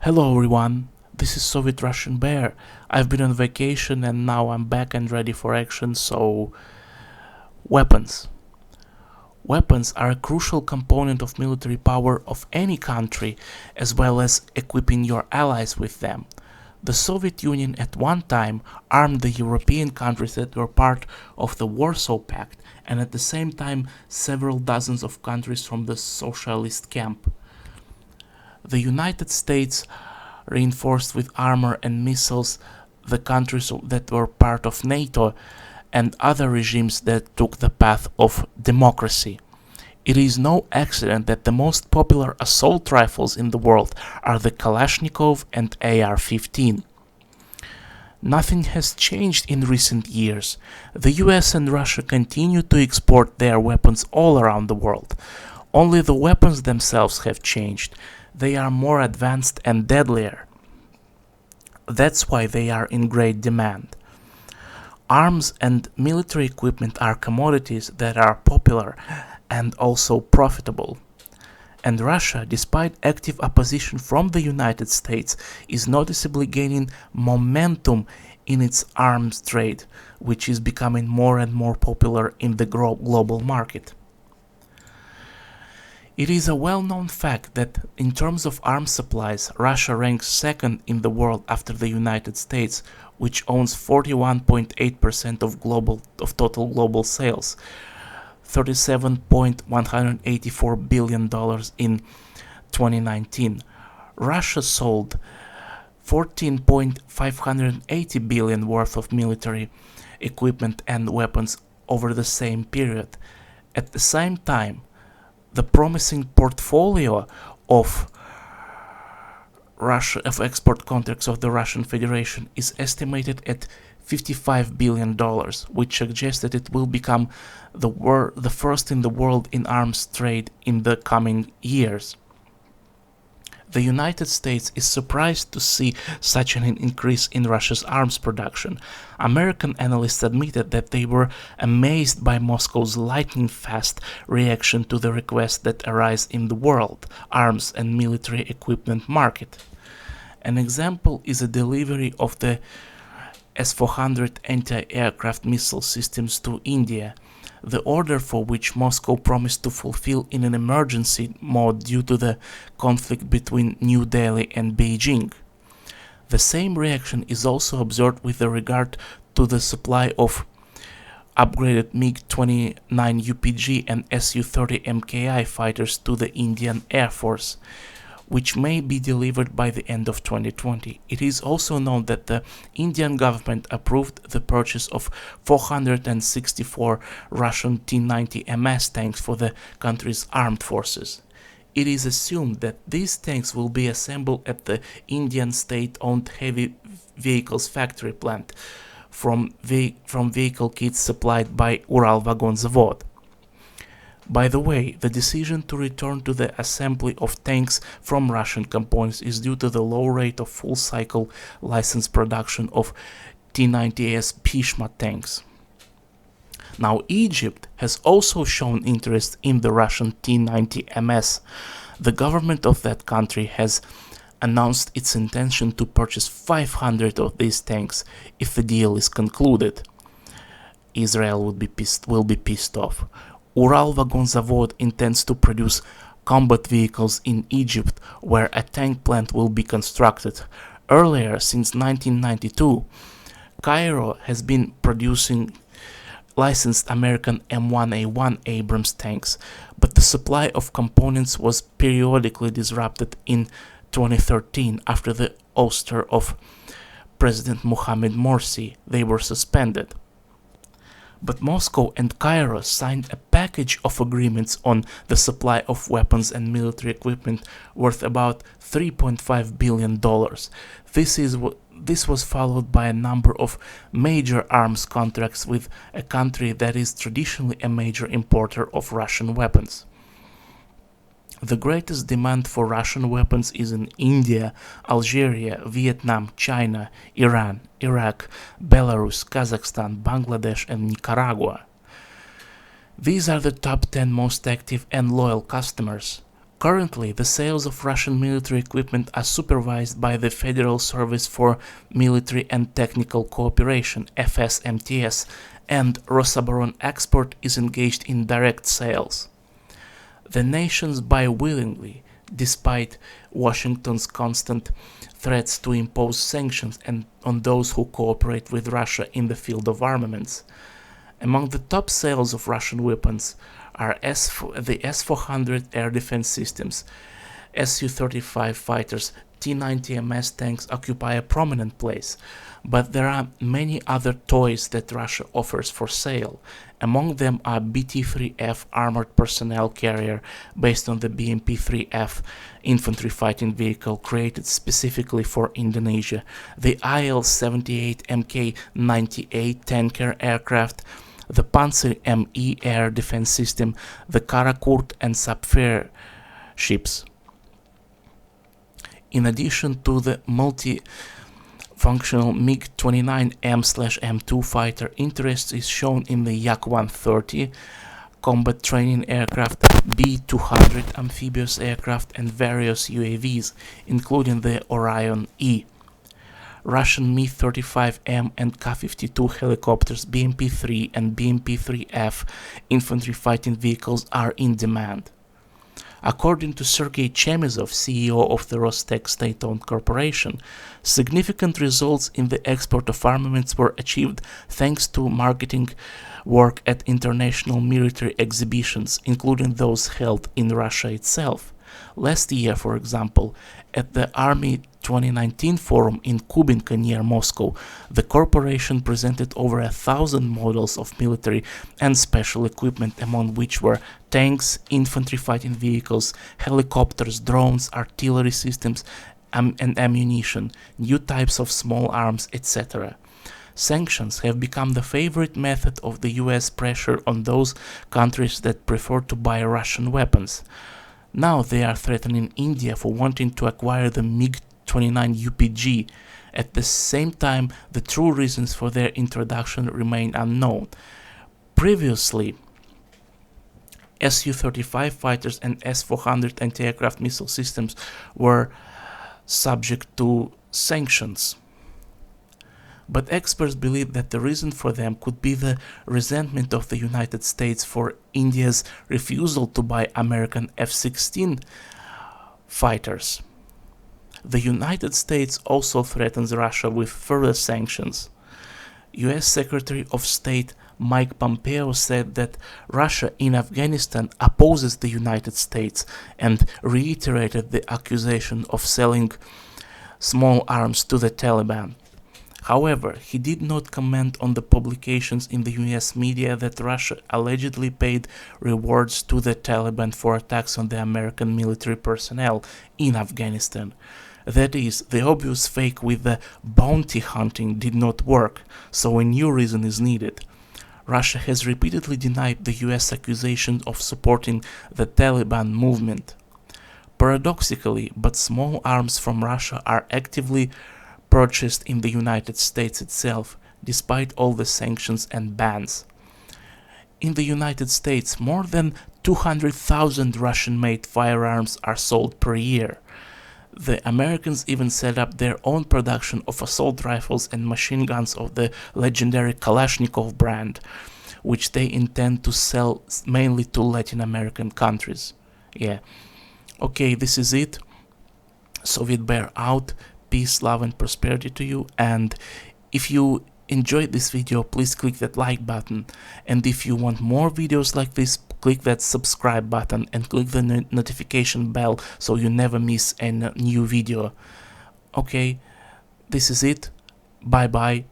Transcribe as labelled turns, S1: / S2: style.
S1: Hello everyone, this is Soviet Russian Bear. I've been on vacation and now I'm back and ready for action, so weapons. Weapons are a crucial component of military power of any country, as well as equipping your allies with them. The Soviet Union at one time armed the European countries that were part of the Warsaw Pact, and at the same time several dozens of countries from the socialist camp. The United States reinforced with armor and missiles the countries that were part of NATO and other regimes that took the path of democracy. It is no accident that the most popular assault rifles in the world are the Kalashnikov and AR-15. Nothing has changed in recent years. The US and Russia continue to export their weapons all around the world. Only the weapons themselves have changed. They are more advanced and deadlier. That's why they are in great demand. Arms and military equipment are commodities that are popular and also profitable. And Russia, despite active opposition from the United States, is noticeably gaining momentum in its arms trade, which is becoming more and more popular in the global market. It is a well-known fact that in terms of arms supplies, Russia ranks second in the world after the United States, which owns 41.8% of total global sales, $37.184 billion in 2019. Russia sold 14.580 billion worth of military equipment and weapons over the same period. At the same time, the promising portfolio of export contracts of the Russian Federation is estimated at $55 billion, which suggests that it will become the first in the world in arms trade in the coming years. The United States is surprised to see such an increase in Russia's arms production. American analysts admitted that they were amazed by Moscow's lightning-fast reaction to the requests that arise in the world arms and military equipment market. An example is a delivery of the S-400 anti-aircraft missile systems to India, the order for which Moscow promised to fulfill in an emergency mode due to the conflict between New Delhi and Beijing. The same reaction is also observed with regard to the supply of upgraded MiG-29 UPG and Su-30 MKI fighters to the Indian Air Force, which may be delivered by the end of 2020. It is also known that the Indian government approved the purchase of 464 Russian T-90 MS tanks for the country's armed forces. It is assumed that these tanks will be assembled at the Indian state-owned heavy vehicles factory plant from vehicle kits supplied by Uralvagonzavod. By the way, the decision to return to the assembly of tanks from Russian components is due to the low rate of full-cycle licensed production of T-90S Pishma tanks. Now, Egypt has also shown interest in the Russian T-90 MS. The government of that country has announced its intention to purchase 500 of these tanks if the deal is concluded. Israel will be pissed off. Uralvagonzavod intends to produce combat vehicles in Egypt, where a tank plant will be constructed. Earlier, since 1992, Cairo has been producing licensed American M1A1 Abrams tanks, but the supply of components was periodically disrupted in 2013 after the ouster of President Mohamed Morsi. They were suspended. But Moscow and Cairo signed a package of agreements on the supply of weapons and military equipment worth about $3.5 billion. This was followed by a number of major arms contracts with a country that is traditionally a major importer of Russian weapons. The greatest demand for Russian weapons is in India, Algeria, Vietnam, China, Iran, Iraq, Belarus, Kazakhstan, Bangladesh, and Nicaragua. These are the top 10 most active and loyal customers. Currently, the sales of Russian military equipment are supervised by the Federal Service for Military and Technical Cooperation, FSMTS, and Rosaboronexport is engaged in direct sales. The nations buy willingly, despite Washington's constant threats to impose sanctions on those who cooperate with Russia in the field of armaments. Among the top sales of Russian weapons are the S-400 air defense systems, Su-35 fighters, T-90 MS tanks occupy a prominent place, but there are many other toys that Russia offers for sale. Among them are BT-3F armored personnel carrier based on the BMP-3F infantry fighting vehicle created specifically for Indonesia, the IL-78 Mk-98 tanker aircraft, the Panzer ME air defense system, the Karakurt and Sapphire ships. In addition to the multi-functional MiG-29M/M2 fighter, interest is shown in the Yak-130 combat training aircraft, B-200 amphibious aircraft, and various UAVs, including the Orion E. Russian Mi-35M and Ka-52 helicopters, BMP-3 and BMP-3F infantry fighting vehicles are in demand. According to Sergei Chemezov, CEO of the Rostec state-owned corporation, significant results in the export of armaments were achieved thanks to marketing work at international military exhibitions, including those held in Russia itself. Last year, for example, at the Army 2019 forum in Kubinka near Moscow, the corporation presented over 1,000 models of military and special equipment, among which were tanks, infantry fighting vehicles, helicopters, drones, artillery systems, and ammunition, new types of small arms, etc. Sanctions have become the favorite method of the US pressure on those countries that prefer to buy Russian weapons. Now they are threatening India for wanting to acquire the MiG-29 UPG. At the same time, the true reasons for their introduction remain unknown. Previously, Su-35 fighters and S-400 anti-aircraft missile systems were subject to sanctions. But experts believe that the reason for them could be the resentment of the United States for India's refusal to buy American F-16 fighters. The United States also threatens Russia with further sanctions. US Secretary of State Mike Pompeo said that Russia in Afghanistan opposes the United States and reiterated the accusation of selling small arms to the Taliban. However, he did not comment on the publications in the US media that Russia allegedly paid rewards to the Taliban for attacks on the American military personnel in Afghanistan. That is, the obvious fake with the bounty hunting did not work, so a new reason is needed. Russia has repeatedly denied the US accusation of supporting the Taliban movement. Paradoxically, but small arms from Russia are actively purchased in the United States itself, despite all the sanctions and bans. In the United States, more than 200,000 Russian-made firearms are sold per year. The Americans even set up their own production of assault rifles and machine guns of the legendary Kalashnikov brand, which they intend to sell mainly to Latin American countries. Yeah. Okay, this is it. Soviet Bear out. Peace, love, and prosperity to you. And if you enjoyed this video, please click that like button. And if you want more videos like this, click that subscribe button and click the notification bell so you never miss a new video. Okay, this is it. Bye bye.